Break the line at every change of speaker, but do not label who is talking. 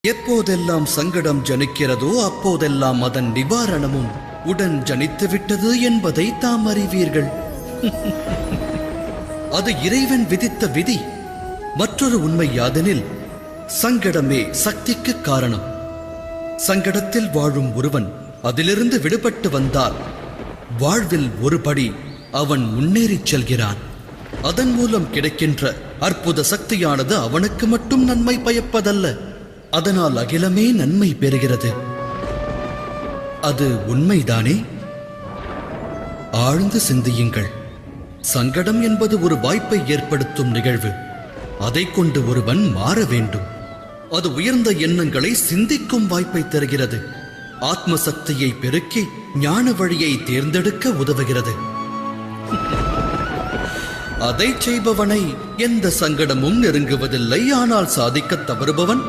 எப்போதெல்லாம் சங்கடம் ஜனிக்கிறதோ அப்போதெல்லாம் அதன் நிவாரணமும் உடன் ஜனித்துவிட்டது என்பதை தாம் அறிவீர்கள். அது இறைவன் விதித்த விதி. மற்றொரு உண்மை யாதெனில், சங்கடமே சக்திக்கு காரணம். சங்கடத்தில் வாழும் ஒருவன் அதிலிருந்து விடுபட்டு வந்தால் வாழ்வில் ஒருபடி அவன் முன்னேறிச் செல்கிறான். அதன் மூலம் கிடைக்கின்ற அற்புத சக்தியானது அவனுக்கு மட்டும் நன்மை பயப்பதல்ல, அதனால் அகிலமே நன்மை பெறுகிறது. அது உண்மைதானே? ஆழ்ந்து சிந்தியுங்கள். சங்கடம் என்பது ஒரு வாய்ப்பை ஏற்படுத்தும் நிகழ்வு. அதை கொண்டு ஒருவன் மாற வேண்டும். அது உயர்ந்த எண்ணங்களை சிந்திக்கும் வாய்ப்பை தருகிறது. ஆத்ம சக்தியை பெருக்கி ஞான வழியை தேர்ந்தெடுக்க உதவுகிறது. அதை செய்பவனை எந்த சங்கடமும் நெருங்குவதில்லை. ஆனால் சாதிக்க தவறுபவன்